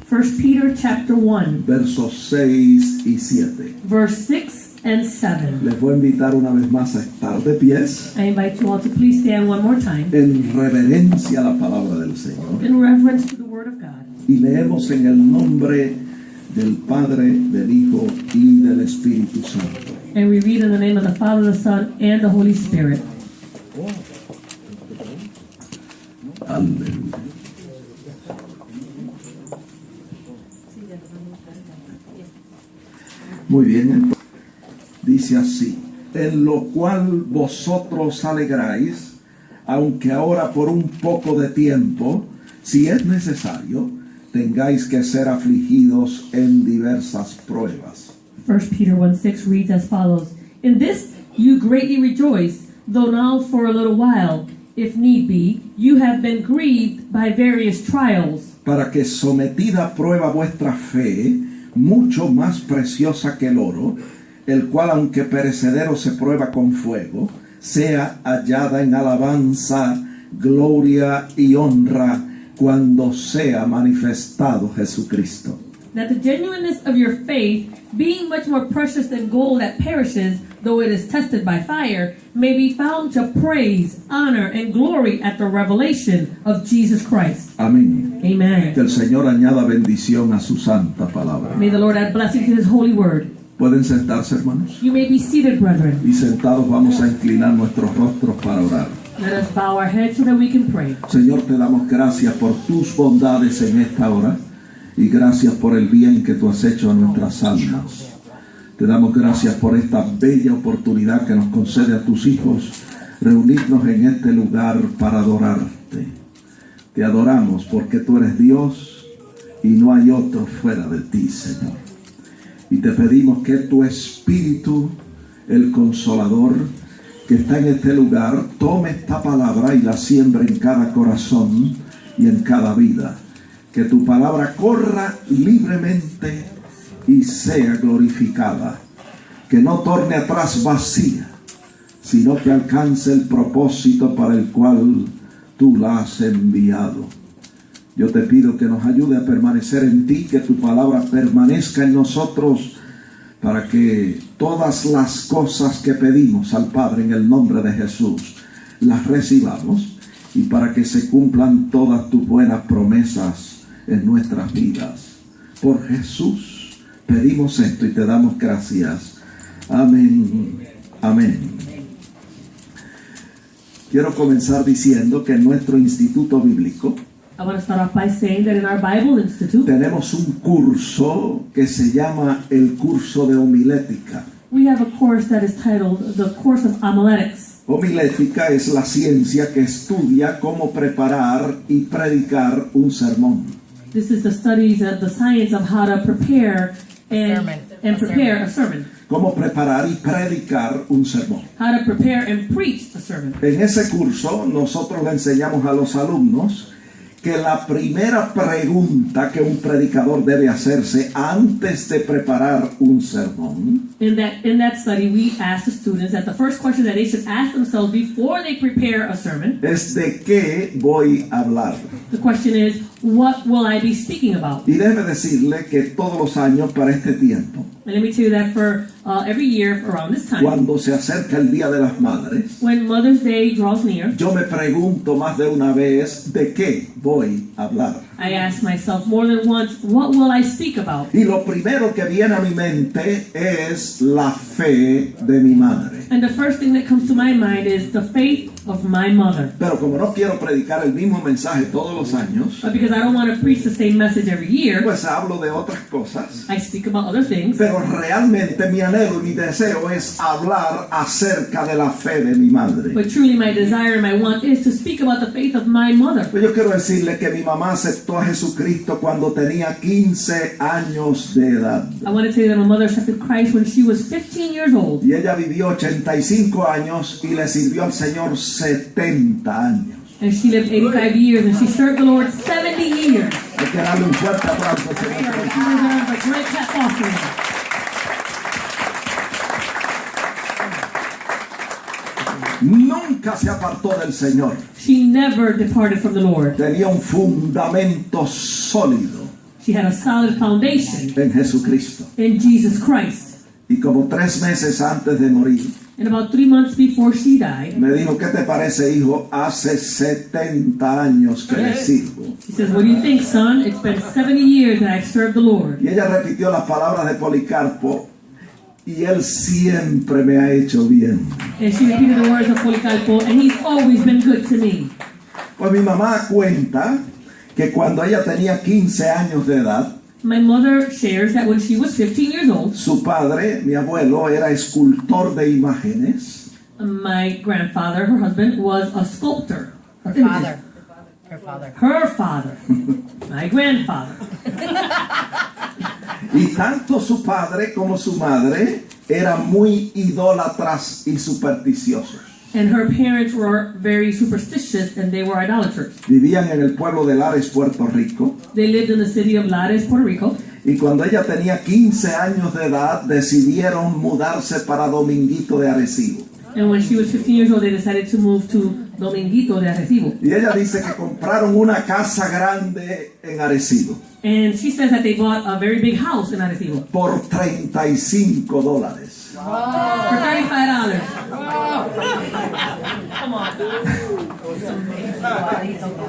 1 Peter chapter 1, versos 6 y 7. verse 6 and 7. Les voy a invitar una vez más a estar de pies I invite you all to please stand one more time en reverencia a la palabra del Señor. in reverence to the Word of God. Y leemos en el nombre del Padre, del Hijo y del Espíritu Santo. And we read in the name of the Father, the Son, and the Holy Spirit. Aleluya. Muy bien, entonces, dice así: en lo cual vosotros alegráis, aunque ahora por un poco de tiempo, si es necesario, tengáis que ser afligidos en diversas pruebas. 1 Peter 1:6 reads as follows: In this you greatly rejoice, though now for a little while, if need be, you have been grieved by various trials, Para que sometida a prueba vuestra fe, mucho más preciosa que el oro, el cual aunque perecedero se prueba con fuego, sea hallada en alabanza, gloria y honra cuando sea manifestado Jesucristo. that the genuineness of your faith, being much more precious than gold that perishes, though it is tested by fire, may be found to praise, honor, and glory at the revelation of Jesus Christ. Amén. Que Amen. el Señor añada bendición a su santa palabra. May the Lord add blessing to His holy word. Pueden sentarse, hermanos. You may be seated, brethren. Y sentados vamos a inclinar nuestros rostros para orar. Let us bow our heads so that we can pray. Señor, te damos gracias por tus bondades en esta hora y gracias por el bien que tú has hecho a nuestras almas. Te damos gracias por esta bella oportunidad que nos concede a tus hijos reunirnos en este lugar para adorarte. Te adoramos porque tú eres Dios y no hay otro fuera de ti, Señor. Y te pedimos que tu Espíritu, el Consolador, que está en este lugar, tome esta palabra y la siembre en cada corazón y en cada vida. Que tu palabra corra libremente y sea glorificada. Que no torne atrás vacía, sino que alcance el propósito para el cual tú la has enviado. Yo te pido que nos ayude a permanecer en ti, que tu palabra permanezca en nosotros, para que todas las cosas que pedimos al Padre en el nombre de Jesús las recibamos, y para que se cumplan todas tus buenas promesas en nuestras vidas. Por Jesús pedimos esto y te damos gracias. Amén. Amén. Quiero comenzar diciendo que en nuestro instituto bíblico I want to start off by saying that in our Bible Institute, tenemos un curso que se llama el curso de homilética. we have a course that is titled the Course of Homiletics. Homilética es la ciencia que estudia cómo preparar y predicar un sermón. This is the studies of the science of how to prepare and prepare a sermon. Cómo preparar y predicar un sermón. How to prepare and preach a sermon. En ese curso nosotros le enseñamos a los alumnos que la primera pregunta que un predicador debe hacerse antes de preparar un sermón In that study, we asked the students that the first question that they should ask themselves before they prepare a sermon, es de qué voy a hablar. the question is, what will I be speaking about? Y déjeme decirle que todos los años para este tiempo, And let me tell you that for every year around this time, cuando se acerca el Día de las Madres, when Mother's Day draws near, yo me pregunto más de una vez de qué voy a hablar. I ask myself more than once, what will I speak about? Y lo primero que viene a mi mente es la fe de mi madre. And the first thing that comes to my mind is the faith of my mother. Pero como no quiero predicar el mismo mensaje todos los años, But because I don't want to preach the same message every year, pues hablo de otras cosas. I speak about other things. Pero realmente mi anhelo y mi deseo es hablar acerca de la fe de mi madre. But truly my desire and my want is to speak about the faith of my mother. Pues yo quiero decirle que mi mamá aceptó a Jesucristo cuando tenía 15 años de edad. I want to tell you that my mother accepted Christ when she was 15 years old. Y ella vivió 85 años y le sirvió al Señor 70 años. And she lived 85 years and she served the Lord 70 years. Hay que darle un fuerte aplauso, She Señor. deserves a great clap offering. Nunca se apartó del Señor. She never departed from the Lord. Tenía un fundamento sólido. She had a solid foundation en Jesucristo. in Jesus Christ. Y como 3 meses antes de morir, And about 3 months before she died, me dijo, ¿qué te parece, hijo? Hace 70 años que le sirvo. she says, what do you think, son? It's been 70 years that I've served the Lord. Y ella repitió las palabras de Policarpo, y él siempre me ha hecho bien. And she repeated the words of Policarpo, and he's always been good to me. Pues mi mamá cuenta que cuando ella tenía 15 años de edad, My mother shares that when she was 15 years old, su padre, mi abuelo, era escultor de imágenes. my grandfather, her husband, was a sculptor. Her of images. father. Her father. Her father. My grandfather. Y tanto su padre como su madre eran muy idólatras y supersticiosos. And her parents were very superstitious and they were idolaters. Vivían en el pueblo de Lares, Puerto Rico. They lived in the city of Lares, Puerto Rico. Y cuando ella tenía 15 años de edad, decidieron mudarse para Dominguito de Arecibo. And when she was 15 years old, they decided to move to Dominguito de Arecibo. Y ella dice que compraron una casa grande en Arecibo And she says that they bought a very big house in Arecibo por $35. for $35. Come on.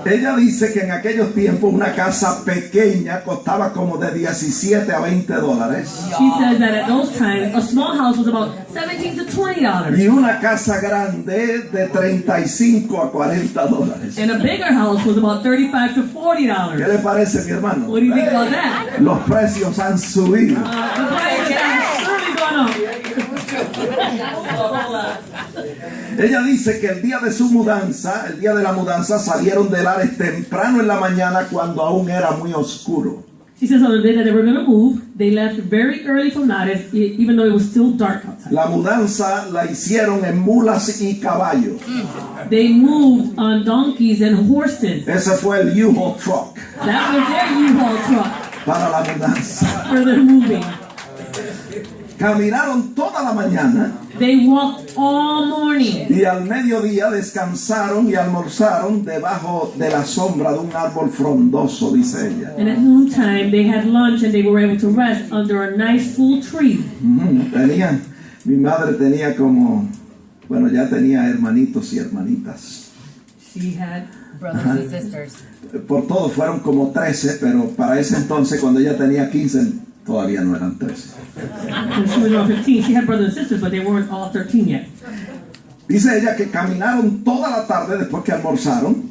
Ella dice que en aquellos tiempos una casa pequeña costaba como de 17 a $20. She says that at those times, a small house was about $17 to $20. Y una casa grande de 35 a $40. And a bigger house was about $35 to $40. ¿Qué le parece, mi hermano? What do you think about that? Los precios han subido. The price has surely gone up. Ella dice que el día de su mudanza, el día de la mudanza, salieron de Lares temprano en la mañana cuando aún era muy oscuro. She says on the day that they were going to move, they left very early from Lares, even though it was still dark outside. La mudanza la hicieron en mulas y caballos. They moved on donkeys and horses. Ese fue el U-Haul truck That was their U-Haul truck para la mudanza. for their moving. Caminaron toda la mañana They walked all morning. y al mediodía descansaron y almorzaron debajo de la sombra de un árbol frondoso, dice ella. And at noontime, they had lunch and they were able to rest under a nice full tree. Mi madre tenía como, bueno, ya tenía hermanitos y hermanitas. She had, Brothers and sisters. Por todos fueron como 13, pero para ese entonces, cuando ella tenía 15, todavía no eran 13. when she was around 15, she had brothers and sisters, but they weren't all 13 yet. Dice ella que caminaron toda la tarde después que almorzaron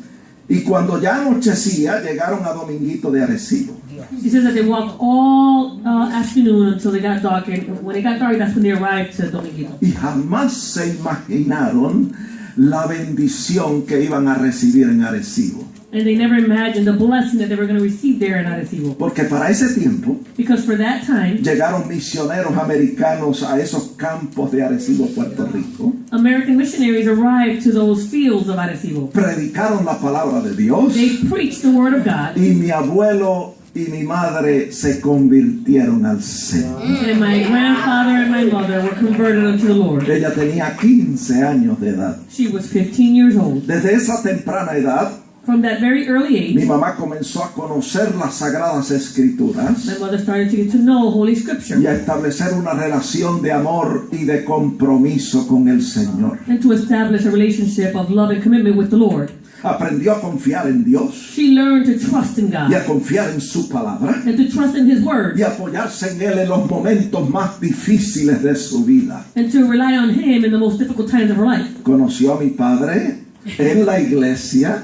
y cuando ya anochecía llegaron a Dominguito de Arecibo. She says that they walked all afternoon until they got dark, and when it got dark, that's when they arrived to Dominguito. Y jamás se imaginaron la bendición que iban a recibir en Arecibo. And they never imagined the blessing that they were going to receive there in Arecibo. Porque para ese tiempo Because for that time, llegaron misioneros americanos a esos campos de Arecibo, Puerto Rico. American missionaries arrived to those fields of Arecibo. Predicaron la palabra de Dios. They preached the word of God. Y mi abuelo y mi madre se convirtieron al Señor. And my grandfather and my mother were converted unto the Lord. Ella tenía 15 años de edad. She was 15 years old. Desde esa temprana edad, From that very early mi age, mamá comenzó a conocer las Sagradas Escrituras my mother started to get to know Holy Scripture y a establecer una relación de amor y de compromiso con el Señor. and to establish a relationship of love and commitment with the Lord. Aprendió a confiar en Dios She learned to trust in y God a confiar en su palabra and to trust in His word y apoyarse en Él en los momentos más difíciles de su vida. and to rely on Him in the most difficult times of her life. Conoció a mi padre en la iglesia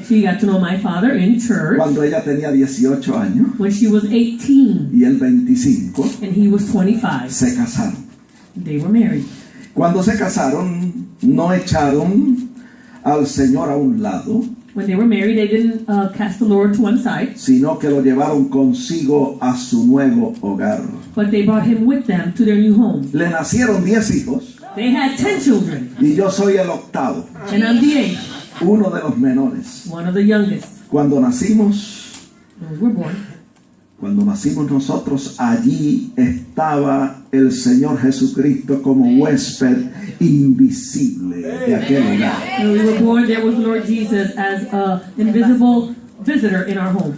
She got to know my father in church cuando ella tenía 18 años when she was 18 y él 25. and he was 25. Se casaron. They were married. Cuando se casaron, no echaron al Señor a un lado, When they were married, they didn't cast the Lord to one side, sino que lo llevaron consigo a su nuevo hogar. but they brought Him with them to their new home. Le nacieron 10 hijos They had 10 children, y yo soy el octavo, and I'm the eighth, uno de los menores. one of the youngest. Cuando nacimos When we were born, nosotros, allí estaba el Señor Jesucristo como huésped invisible de aquel hogar. when we were born, there was the Lord Jesus as an invisible visitor in our home.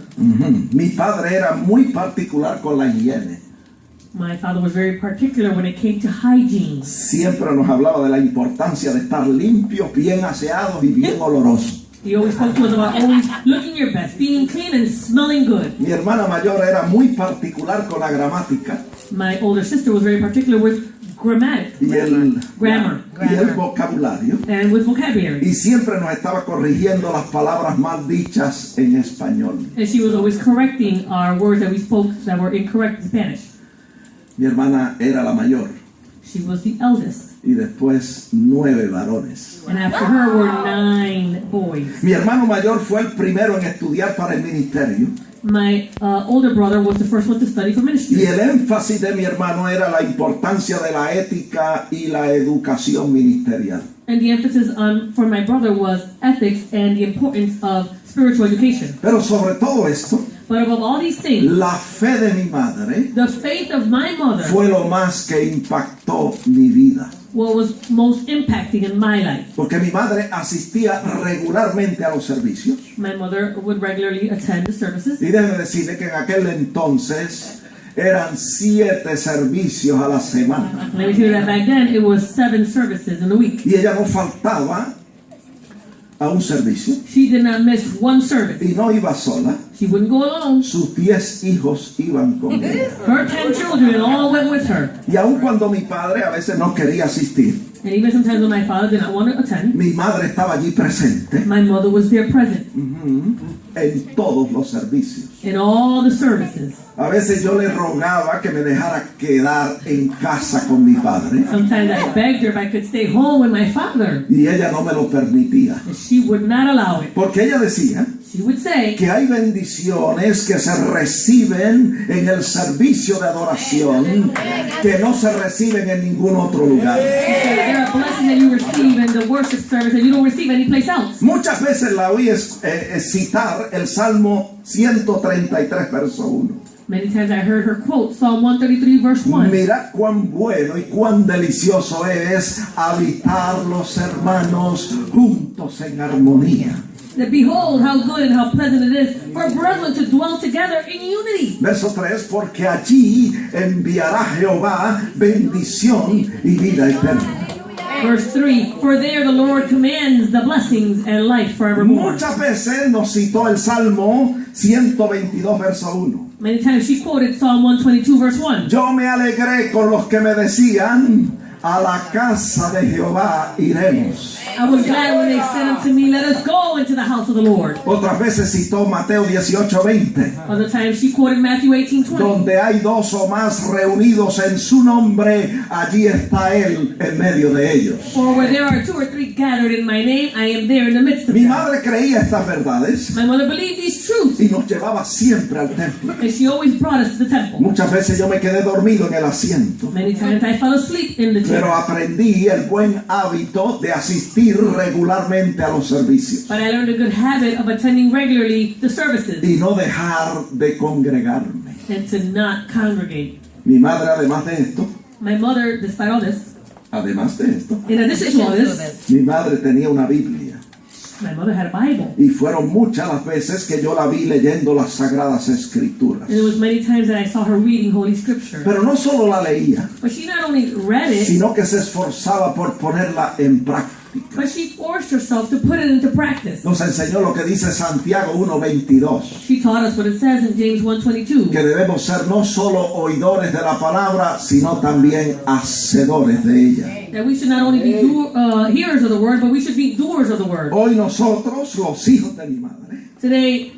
Mi padre era muy particular con la higiene. My father was very particular when it came to hygiene. Siempre nos hablaba de la importancia de estar limpios, bien aseados y bien olorosos. He always spoke to us about always looking your best, being clean and smelling good. Mi hermana mayor era muy particular con la gramática My older sister was very particular with grammar y el Grammar. vocabulario. and with vocabulary. Y siempre nos estaba corrigiendo las palabras mal dichas en español. And she was always correcting our words that we spoke that were incorrect in Spanish. Mi hermana era la mayor She was the eldest. y después 9 varones. And after her were 9 boys. Mi hermano mayor fue el primero en estudiar para el ministerio My older brother was the first one to study for y ministry. el énfasis de mi hermano era la importancia de la ética y la educación ministerial. And the emphasis for my brother was ethics and the importance of spiritual education. Pero sobre todo esto, But above all these things, la fe de mi madre the faith of my mother fue lo más que impactó mi vida. what was most impacting in my life. Porque mi madre asistía regularmente a los servicios. My mother would regularly attend the services. Y déjeme decirle que en aquel entonces eran 7 servicios a la semana. Let me tell you that back then it was 7 services in a week. Y ella no faltaba a un servicio. She did not miss one service. Y no iba sola. She wouldn't go alone. Sus 10 hijos iban con ella. Her 10 children all went with her. Y aun cuando mi padre a veces no quería asistir, And even sometimes when my father did not want to attend, mi madre estaba allí presente my mother was there present en todos los servicios. in all the services. A veces yo le rogaba que me dejara quedar en casa con mi padre Sometimes I begged her if I could stay home with my father. y ella no me lo permitía. And she would not allow it. Porque ella decía She would say que hay bendiciones que se reciben en el servicio de adoración que no se reciben en ningún otro lugar. there are blessings that you receive in the worship service that you don't receive anyplace else. Muchas veces la oí citar el Salmo 133, verso 1. Many times I heard her quote Psalm 133 verse 1. Mira cuán bueno y cuán delicioso es habitar los hermanos juntos en armonía. That behold how good and how pleasant it is for brethren to dwell together in unity. Verso 3, porque allí enviará Jehová bendición y vida eterna. Verse 3, for there the Lord commands the blessings and life forevermore. Muchas veces nos citó el Salmo 122, verso 1. Many times she quoted Psalm 122 verse 1. Yo me alegré con los que me decían, a la casa de Jehová iremos. I was glad when they said unto me, let us go into the house of the Lord. Otras veces citó Mateo 18:20, Other times she quoted Matthew 18:20. donde hay 2 o más reunidos en su nombre, allí está Él en medio de ellos. For where there are 2 or 3 gathered in my name, I am there in the midst of Mi them. madre creía estas verdades My mother believed these truths, y nos llevaba siempre al templo. and she always brought us to the temple. Muchas veces yo me quedé dormido en el asiento, Many times I fell asleep in the chair, pero aprendí el buen hábito de asistir regularmente a los servicios but I learned a good habit of attending regularly the services y no dejar de congregarme. and to not congregate. Mi madre, además de esto, My mother, despite all this, in in addition to all this, mi madre tenía una Biblia. my mother had a Bible. Y fueron muchas las veces que yo la vi leyendo las Sagradas Escrituras. And it was many times that I saw her reading Holy Scripture. Pero no solo la leía, But she not only read it, sino que se esforzaba por ponerla en práctica. but she forced herself to put it into practice. Nos enseñó lo que dice Santiago 1:22, She taught us what it says in James 1:22. que debemos ser no solo oidores de la palabra, sino también hacedores de ella. That we should not only be hearers of the word, but we should be doers of the word. Hoy nosotros, los hijos de mi madre, Today,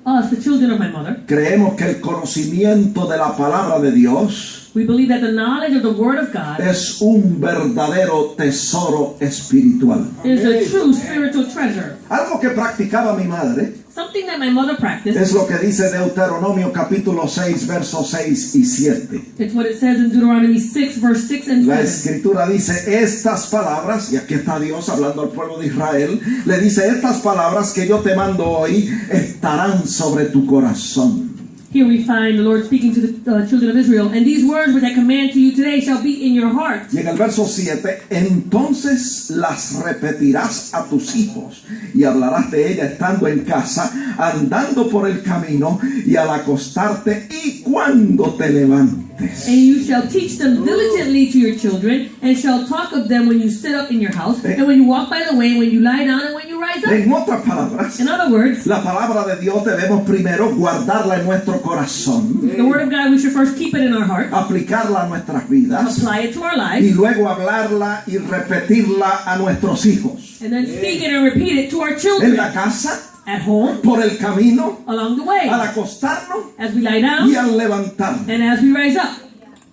us, the children of my mother, creemos que el conocimiento de la palabra de Dios we believe that the knowledge of the word of God es un verdadero tesoro espiritual. is a true spiritual treasure. Algo que practicaba mi madre Something that my mother practiced. es lo que dice Deuteronomio capítulo 6, versos 6 y 7. It's what it says in Deuteronomy 6, verse 6 and La 7. escritura dice estas palabras, y aquí está Dios hablando al pueblo de Israel, le dice estas palabras que yo te mando hoy estarán sobre tu corazón. Here we find the Lord speaking to the children of Israel, and these words which I command to you today shall be in your heart. Y en el verso 7, entonces las repetirás a tus hijos y hablarás de ella estando en casa, andando por el camino y al acostarte y cuando te levantes. And you shall teach them diligently to your children, and shall talk of them when you sit up in your house, and when you walk by the way, when you lie down, and when you rise up. En otras palabras, In other words, la palabra de Dios debemos primero guardarla en nuestro corazón, the word of God, we should first keep it in our heart, aplicarla a nuestras vidas apply it to our y lives, luego hablarla y repetirla a nuestros hijos. and then speak it and repeat it to our En children la casa, at home, por el camino, along the way, al acostarnos as we lie y down, al levantarnos. and as we rise up.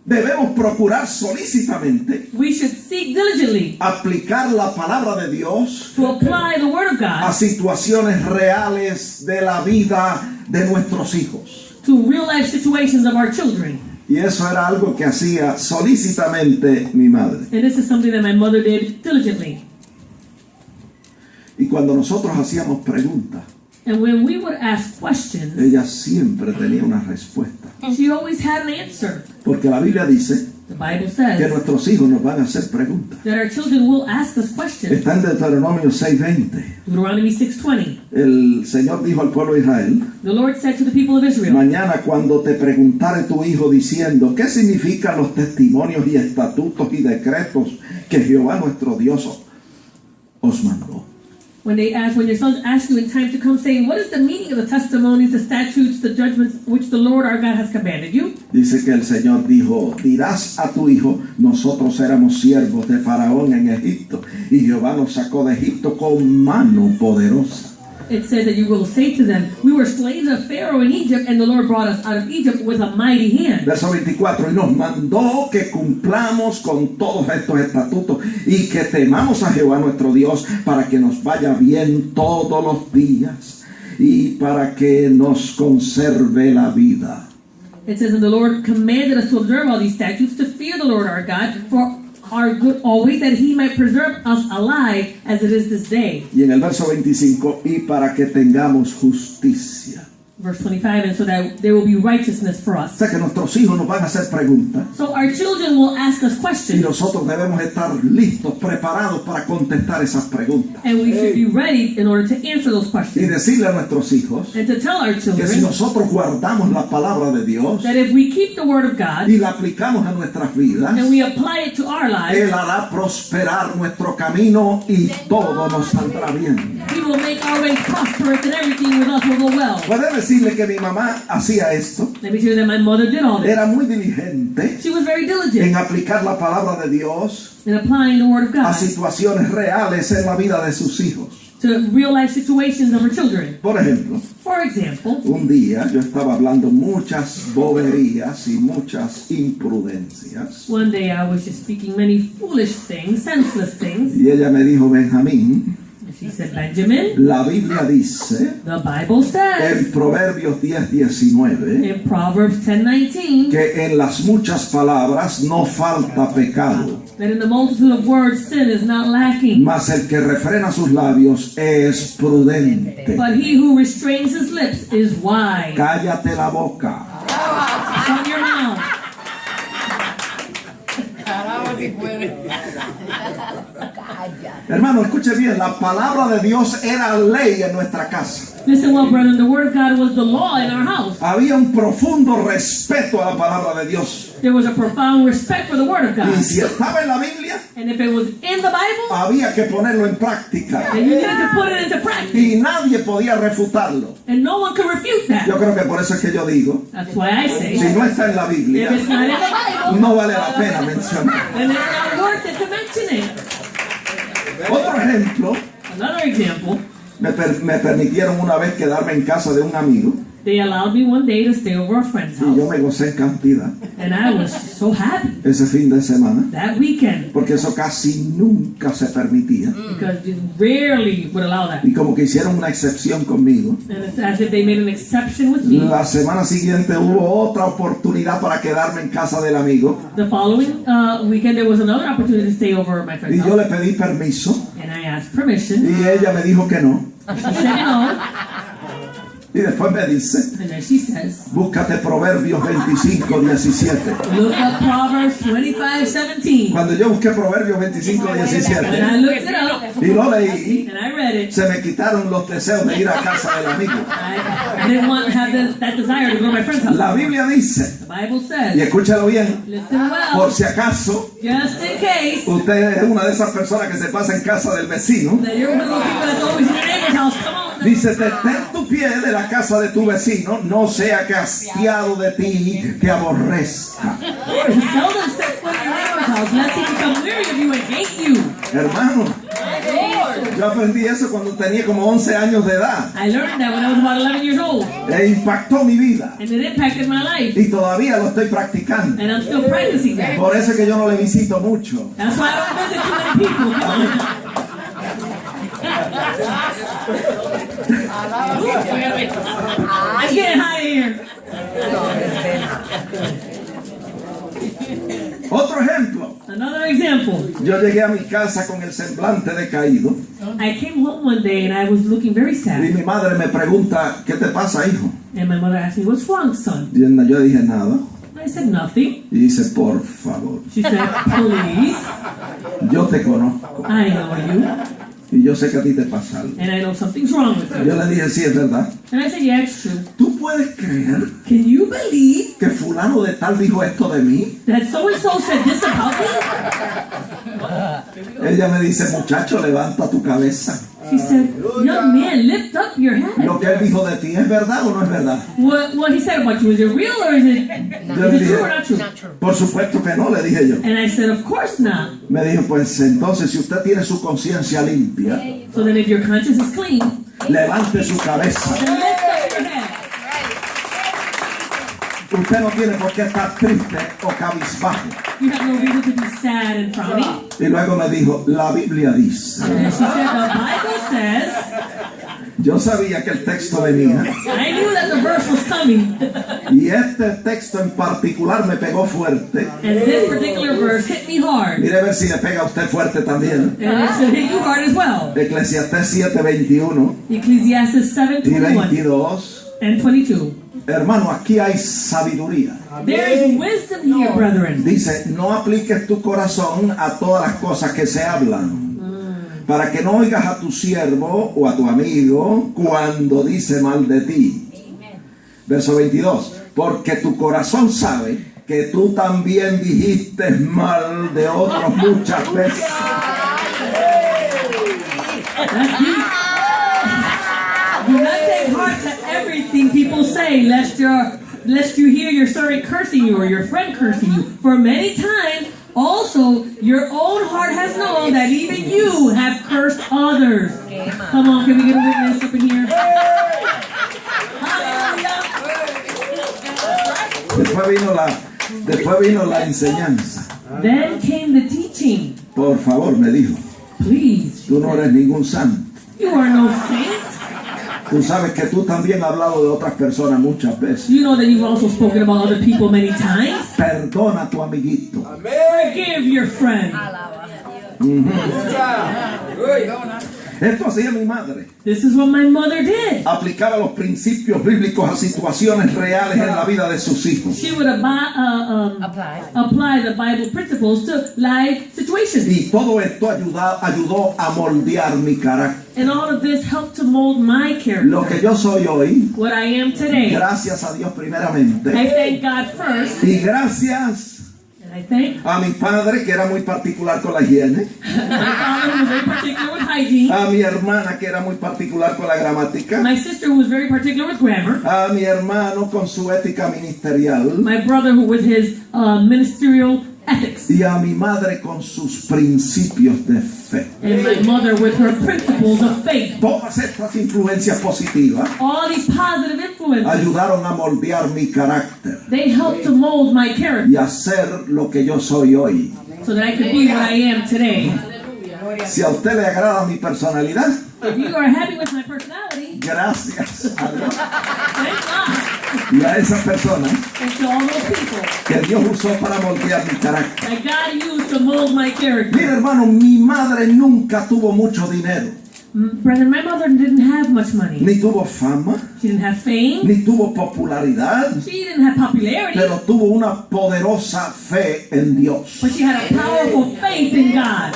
Debemos procurar solícitamente We should seek diligently aplicar la palabra de Dios to apply the word of a God situaciones reales de la vida de nuestros hijos. to real life situations of our children. Y eso era algo que hacía solícitamente mi madre. And this is something that my mother did diligently. Y cuando nosotros hacíamos preguntas, And when we would ask questions, ella siempre tenía una respuesta. she always had an answer. Porque la Biblia dice The Bible que says nuestros hijos nos van a hacer preguntas. that our children will ask us questions. Está en Deuteronomio 6:20. Deuteronomy 6:20. El Señor dijo al pueblo de Israel: The Lord said to the people of Israel, mañana cuando te preguntare tu hijo diciendo ¿qué significan los testimonios y estatutos y decretos que Jehová nuestro Dios os mandó? when your sons ask you in time to come, saying, what is the meaning of the testimonies, the statutes, the judgments which the Lord our God has commanded you? Dice que el Señor dijo: dirás a tu hijo, nosotros éramos siervos de Faraón en Egipto y Jehová nos sacó de Egipto con mano poderosa. It says that you will say to them, we were slaves of Pharaoh in Egypt, and the Lord brought us out of Egypt with a mighty hand. Verso 24, y nos mandó que cumplamos con todos estos estatutos y que temamos a Jehová nuestro Dios para que nos vaya bien todos los días y para que nos conserve la vida. It says, and the Lord commanded us to observe all these statutes, to fear the Lord our God, for our good always, that he might preserve us alive as it is this day. Y en el verso 25, y para que tengamos justicia. Verse 25, and so that there will be righteousness for O us. sea que nuestros hijos nos van a hacer preguntas So our children will ask us y questions, nosotros debemos estar listos, preparados para contestar esas preguntas. and we should be ready in order to answer those Y questions. decirle a nuestros hijos And to tell our que si children nosotros guardamos la palabra de Dios that if we keep the word of God y la aplicamos a nuestras vidas, and we apply it to our lives, Él hará prosperar nuestro camino y todo nos saldrá bien. He will make our ways prosperous, and everything with us will go well. Puede decirle que mi mamá hacía esto. Let me tell you that my mother did all this. Era muy diligente She was very en diligent aplicar la palabra de Dios in applying the word of a God situaciones reales en la vida de sus hijos. to real life situations of her children. Por ejemplo, For example, un día yo estaba hablando muchas boberías y muchas imprudencias one day I was just speaking many foolish things, senseless things. y ella me dijo: Benjamín, She said, Benjamin, la Biblia dice the Bible says en Proverbios 10:19 in Proverbs 10:19 que en las muchas palabras no falta pecado, that in the multitude of words sin is not lacking, mas el que refrena sus labios es prudente. but he who restrains his lips is wise. Cállate la boca. Shut your mouth. Hermano, escuche bien, la palabra de Dios era ley en nuestra casa. Listen well, brethren, the word of God was the law in our house. Había un profundo respeto a la palabra de Dios. There was a profound respect for the word of God. Y si estaba en la Biblia, And if it was in the Bible, había que ponerlo en práctica. then you needed to put it into practice. Y nadie podía refutarlo. And no one could refute that. Yo creo que por eso es que yo digo, That's why I say, si no está en la if Biblia, it's not in the Bible, no vale la pena mencionar. then it's not worth it to mention it. Otro ejemplo, Another example, me permitieron una vez quedarme en casa de un amigo they allowed me one day to stay over a friend's y yo house. me gocé en cantidad And I was so happy ese fin de semana, that weekend, porque eso casi nunca se permitía. because you rarely would allow that. Y como que hicieron una excepción conmigo, And it's as if they made an exception with me. la semana siguiente hubo otra oportunidad para quedarme en casa del amigo The following weekend, there was another opportunity to stay over at my y friend's yo house. le pedí permiso And I asked permission. y ella me dijo que no. She said no. Y después me dice, And then she says, búscate Proverbios 25:17. look up Proverbs 25:17. Cuando yo busqué Proverbios And 25:17 I looked it up, y lo leí, and I read it. se me quitaron los deseos de ir a casa del amigo. I didn't want to have that desire to go to my friend's house. La Biblia dice, The Bible y says, escúchalo bien, listen por well, si acaso just in case, usted es una de esas personas que se pasa en casa del vecino, that you're one of those people that's always in your neighbor's house. Come on. dice, detén tu pie de la casa de tu vecino, no sea que hastiado de ti te aborrezca. Seldom step foot in your neighbor's house, lest he become weary of you and hate you. Hermano, yo aprendí eso cuando tenía como 11 años de edad. I learned that when I was about 11 years old, E impactó mi vida. and it impacted my life, Y todavía lo estoy practicando. and I'm still practicing that. Por eso es que yo no le visito mucho. That's why I don't visit too many people. Come on. I'm getting hot in here. Otro ejemplo. Another example. Yo llegué a mi casa con el semblante decaído I came home one day and I was looking very y sad. mi madre me pregunta, ¿qué te pasa, hijo? And my mother asked me, what's wrong, son? Y yo dije nada. I said, nothing. Y dice, por favor, She said, please, yo te conozco I know you, y yo sé que a ti te pasa algo. and I know something's wrong with you. Yo le dije, sí, es verdad. And I said, yeah, it's true. ¿Tú puedes creer Can you believe que fulano de tal dijo esto de mí? that so-and-so said this about me? Ella me dice, muchacho, levanta tu cabeza. She said, young man, lift up your head. ¿Lo que él dijo de ti es verdad o no es verdad? What he said about you, is it real or is it Yo le true or dije, not true? Not true. por supuesto que no, le dije yo. And I said, of course not. Me dijo, pues entonces si usted tiene su conciencia limpia, So then if your conscience is clean, levante su cabeza. then lift up your head. Usted no tiene por qué estar triste o cabizbajo. You have no reason to be sad and frowny. Y luego me dijo, la Biblia dice. And she said, the Bible says, Yo sabía que el texto venía I knew that the verse was coming. y este texto en particular me pegó fuerte. And this particular verse hit me hard. Mire a ver si le pega a usted fuerte también. And it should hit you hard as well. Eclesiastés 7:21 Ecclesiastes y 7:21 22. and 22. Hermano, aquí hay sabiduría. There is wisdom here, brethren. Dice, no apliques tu corazón a todas las cosas que se hablan, para que no oigas a tu siervo o a tu amigo cuando dice mal de ti. Verso 22, porque tu corazón sabe que tú también dijiste mal de otros muchas veces. That's deep. Do not take heart to everything people say, lest you hear your servant cursing you or your friend cursing you. For many times also your own heart has known that even you have cursed others. Come on, can we get a witness up in here? Hallelujah. Después vino la enseñanza. Then came the teaching. Por favor, me dijo, Please, tú no eres ningún santo. you are no saint. Tú sabes que tú también has hablado de otras personas muchas veces. You know that you've also spoken about other people many times. Perdona a tu amiguito. Forgive your friend. Esto hacía mi madre. This is what my mother did. Aplicaba los principios bíblicos a situaciones reales en la vida de sus hijos. She would apply the Bible principles to life situations. Y todo esto ayudó a moldear mi carácter. And all of this helped to mold my Lo que character. yo soy hoy, What I am today. gracias a Dios primeramente. I thank God first. Y gracias And I thank a mi padre, que era muy particular con la higiene. my father who was very particular with hygiene. A mi hermana, que era muy particular con la gramática. My sister who was very particular with grammar. A mi hermano con su ética ministerial. My brother who with his ministerial ethics. Y a mi madre con sus principios de fe. And my mother with her principles of faith. Todas estas influencias positivas All these positive influences, ayudaron a moldear mi carácter they helped to mold my character y a ser lo que yo soy hoy. so that I could be what I am today. Si a usted le agrada mi personalidad, If you are happy with my personality, gracias a Dios thank God. y a esas personas And to all those people que Dios usó para moldear mi carácter. that God used to mold my character. Mira, hermano, mi madre nunca tuvo mucho dinero. Brethren, my mother didn't have much money. ni tuvo fama, She didn't have fame. ni tuvo popularidad, She didn't have popularity. pero tuvo una poderosa fe en Dios. But she had a powerful faith in God.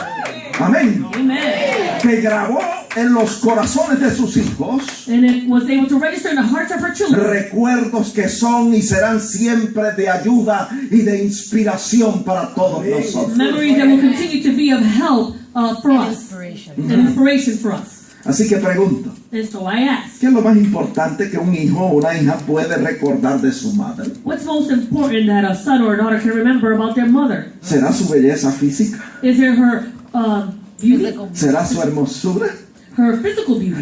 Amén. Amen. Que grabó en los corazones de sus hijos And it was able to register in the hearts of her children recuerdos que son y serán siempre de ayuda y de inspiración para todos nosotros. memories that will continue to be of help for us. Inspiration. An inspiration for us. Así que pregunto, And so I ask, ¿qué es lo más importante que un hijo o una hija puede recordar de su madre? what's most important that a son or a daughter can remember about their mother? ¿Será su belleza física? Is it her beauty? Physical. ¿Será su hermosura? Her physical beauty?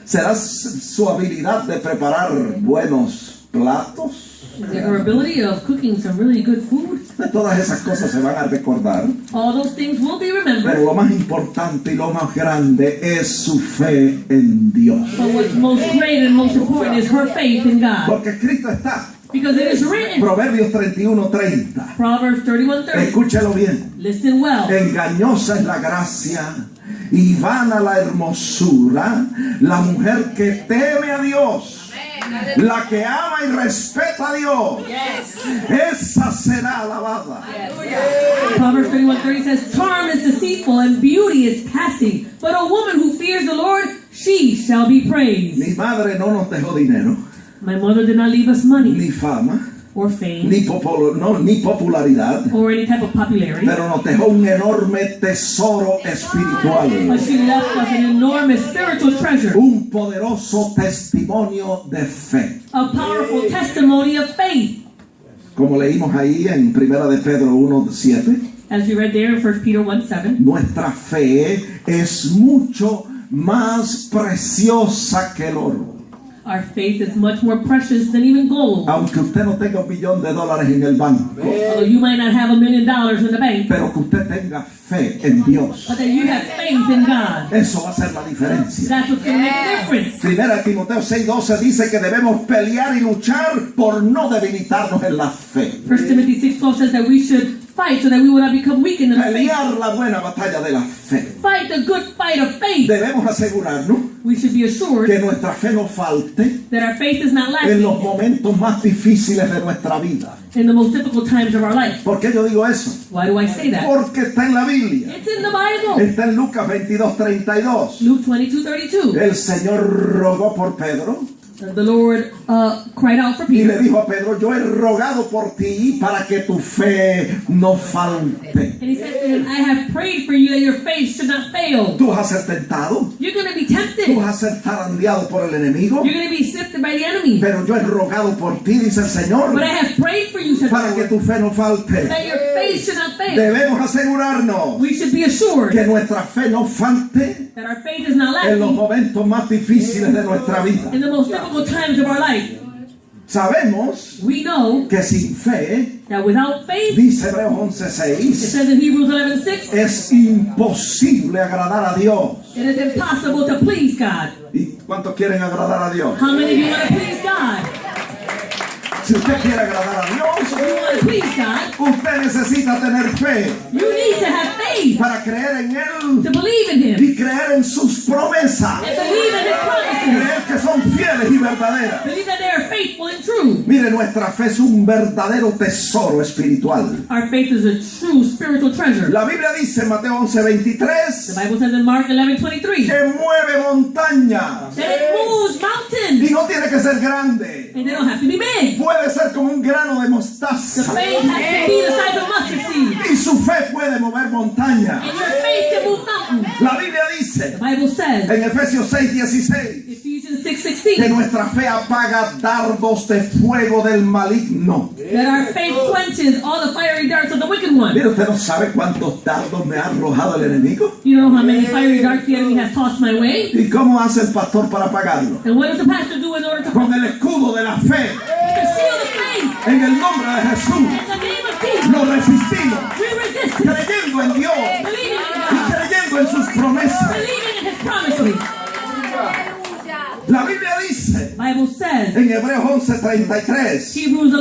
¿Será su habilidad de preparar buenos platos? Is it her ability of cooking some really good food? Todas esas cosas se van a recordar, All those things will be pero remembered. lo más importante y lo más grande es su fe en Dios. But what's most great and most important is her faith in God. Porque escrito está, Because it is written, Proverbios 31:30. Proverbs 31:30. Escúchelo bien. Listen well. Engañosa es la gracia y vana la hermosura, la mujer que teme a Dios, la que ama y respeta a Dios, esa será alabada. Proverbs 31:30 says, charm is deceitful and beauty is passing, but a woman who fears the Lord, she shall be praised. Mi madre no nos dejó dinero, My mother did not leave us money ni fama, or fame ni popularidad, or any type of popularity, pero nos dejó un enorme tesoro espiritual, but she left us an enormous spiritual treasure, un poderoso testimonio de fe. a powerful testimony of faith. Como leímos ahí en 1 de Pedro 1:7, As we read there in 1 Peter 1:7, nuestra fe es mucho más preciosa que el oro. our faith is much more precious than even gold. Aunque usted no tenga $1,000,000 en el banco, Although you might not have $1 million in the bank, pero que usted tenga fe en Dios, but that you have faith in God. eso va a ser la diferencia. That's what's going to make a difference. Primera Timoteo 6:12 dice que debemos pelear y luchar por no debilitarnos en la fe. 1 Timothy 6:12 says that we should fight so that we will not become weak in the faith. Pelear la buena batalla de la fe. Fight the good fight of faith. Debemos asegurarnos We should be assured que nuestra fe no falte that our faith is not en lacking los momentos más difíciles de nuestra vida. in the most difficult times of our life. ¿Por qué yo digo eso? Why do I say that? Porque está en la Biblia. It's in the Bible. Está en Lucas 22:32. Luke 22:32. El Señor rogó por Pedro The Lord cried out for y le Peter. dijo a Pedro, yo he rogado por ti para que tu fe no falte. And he said to him, I have prayed for you that your faith should not fail. Tú vas a ser tentado, You're going to be tú tempted. vas a ser zarandeado por el enemigo, You're going to be sifted by the enemy. pero yo he rogado por ti, dice el Señor, But I have prayed for you, said the para que Lord, tu fe no falte. that your faith should not fail. Debemos asegurarnos We should be assured que nuestra fe no falte that our faith is not en los lacking momentos más difíciles de nuestra vida. in the most difficult times of our life. Sabemos We know que sin fe, that without faith, dice Hebreos it 11:6, says in Hebrews 11:6, es imposible agradar a Dios. it is impossible to please God. ¿Y cuántos quieren agradar a Dios? How many of you want to please God? Si usted quiere agradar a If you Dios, want to please God, usted necesita tener fe you need to have faith para creer en Él to believe in Him y creer en sus promesas. and believe in His promises. Creer que son fieles y verdaderas. Believe that they are faithful and true. Mire, nuestra fe es un verdadero tesoro espiritual. Our faith is a true spiritual treasure. La Biblia dice en Mateo The 11:23 Bible says in Mark 11:23 que mueve montañas that it moves y mountains, no tiene que ser grande. and they don't have to be big. Puede ser como un grano de The mostaza faith has to be the size of mustard seed, y su fe puede mover montañas. and your faith can move mountains. La Biblia dice The Bible says, en Efesios 6:16 Ephesians que 6:16, nuestra fe apaga dardos de fuego del maligno. that our faith quenches all the fiery darts of the wicked one. Mire, usted no sabe cuántos dardos me ha arrojado el enemigo. You know how many fiery darts the enemy has tossed my way? ¿Y cómo hace el pastor para apagarlo? And what does the pastor do in order to Con el escudo de la fe. the shield of faith? En el nombre de Jesús In the name of Jesus, lo resistimos, we resist it, creyendo en Dios believing in y God, creyendo en sus promesas. believing in His promises. La Biblia dice Bible says, en Hebreos 11:33 Hebrews que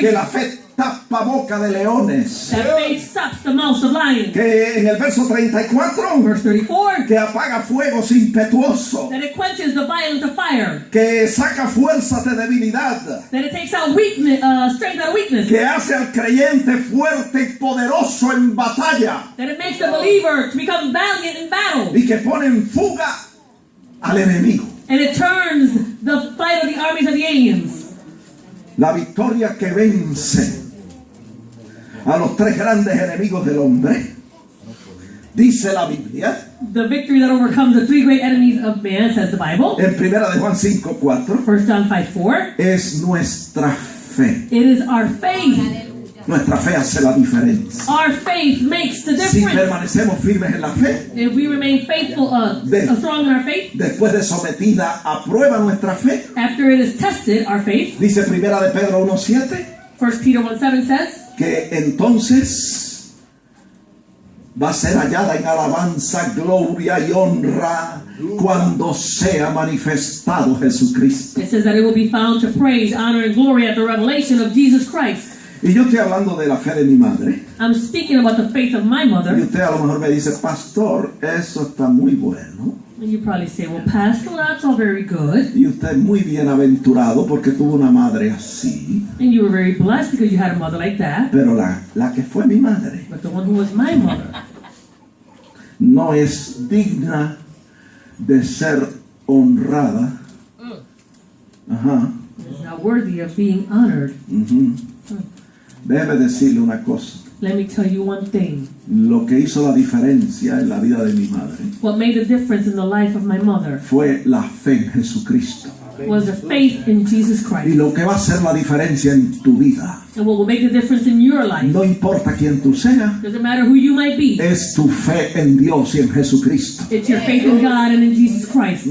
11:33, la fe tapa boca de leones. That faith stops the mouths of lions. Que en el verso 34, Verse 34. que apaga fuegos impetuosos. That it quenches the violence of fire. Que saca fuerzas de debilidad. That it takes out weakness, strength out of weakness. Que hace al creyente fuerte y poderoso en batalla. That it makes the believer to become valiant in battle. Y que pone en fuga al enemigo. And it turns the fight of the armies of the aliens. La victoria que vence a los tres grandes enemigos del hombre, dice la Biblia, The victory that overcomes the three great enemies of man, says the Bible. en 1 de Juan 5:4, 1 John 5:4. es nuestra fe. It is our faith. Nuestra fe hace la diferencia. Our faith makes the Si difference. permanecemos firmes en la fe, If we remain faithful, strong in our faith, después de sometida a prueba nuestra fe, after it is tested, our faith, dice 1 de Pedro 1:7, 1 Peter 1:7 says, que entonces va a ser hallada en alabanza, gloria y honra cuando sea manifestado Jesucristo. it says that it will be found to praise, honor, and glory at the revelation of Jesus Christ. Y yo estoy hablando de la fe de mi madre. I'm speaking about the faith of my Y mother. usted a lo mejor me dice, pastor, eso está muy bueno. And you probably say, well, Pastor, that's all very good. Y usted es muy bienaventurado porque tuvo una madre así. And you were very blessed because you had a mother like that. Pero la que fue mi madre But the one who was my mother no es digna de ser honrada. Ajá. is not worthy of being honored. Ujú. Déjeme decirle una cosa. Let me tell you one thing. Lo que hizo la diferencia en la vida de mi madre What made a difference in the life of my mother fue la fe en Jesucristo. was the faith in Jesus Y Christ. lo que va a hacer la diferencia en tu vida, And what will make the difference in your life, no importa quién tú seas, doesn't matter who you might be, es tu fe en Dios y en Jesucristo. it's your faith in God and in Jesus Christ.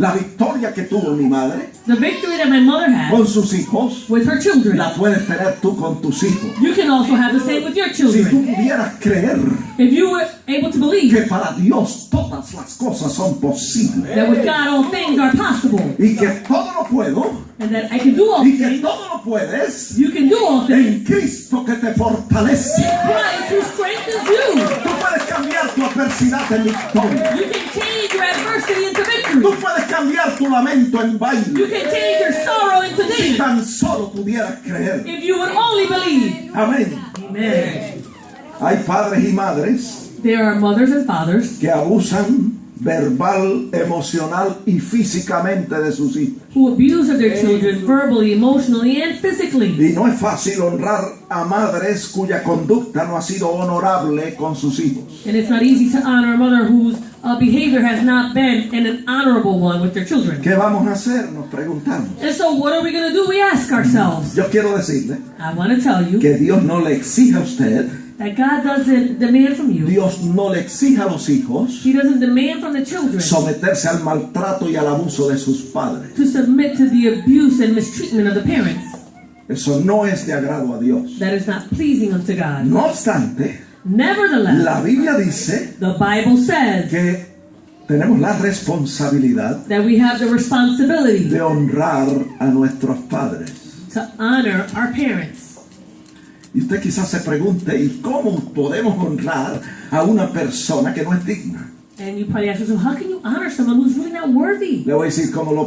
La victoria que tuvo mi madre The victory that my mother had con sus hijos, with her children, la puedes tener tú con tus hijos. you can also have the same with your Si tú children. pudieras creer If you were able to believe que para Dios todas las cosas son posibles that with God all things are possible, y que todo lo puedo and that I can do all y que things, todo lo puedes you can do all things. en Cristo que te fortalece. Christ who strengthens you. Tú puedes cambiar tu adversidad en victoria. You can change your adversity into Tú victory. puedes cambiar tu lamento en You baile. can change your sorrow into Si dance. tan solo pudieras creer. If you would only believe. Amén. Amen. Hay padres y madres There are mothers and fathers que abusan verbal, emocional y físicamente de sus hijos. who abuse of their children verbally, emotionally, and physically. Y no es fácil honrar a madres cuya conducta no ha sido honorable con sus hijos. And it's not easy to honor a mother whose behavior has not been an honorable one with their children. ¿Qué vamos a hacer? Nos preguntamos. And so what are we going to do? We ask ourselves. Yo quiero decirle I want to tell you que Dios no le exige a usted, that God doesn't demand from you. Dios no le exige a los hijos He doesn't demand from the children someterse al maltrato y al abuso de sus padres. to submit to the abuse and mistreatment of the parents. Eso no es de agrado a Dios. That is not pleasing unto God. No obstante, Nevertheless, la Biblia dice the Bible says que tenemos la responsabilidad that we have the responsibility de honrar a nuestros padres. to honor our parents. Y usted quizás se pregunte, ¿y cómo podemos honrar a una persona que no es digna? And you probably ask yourself, how can you honor someone who's really not worthy? Le voy a decir cómo lo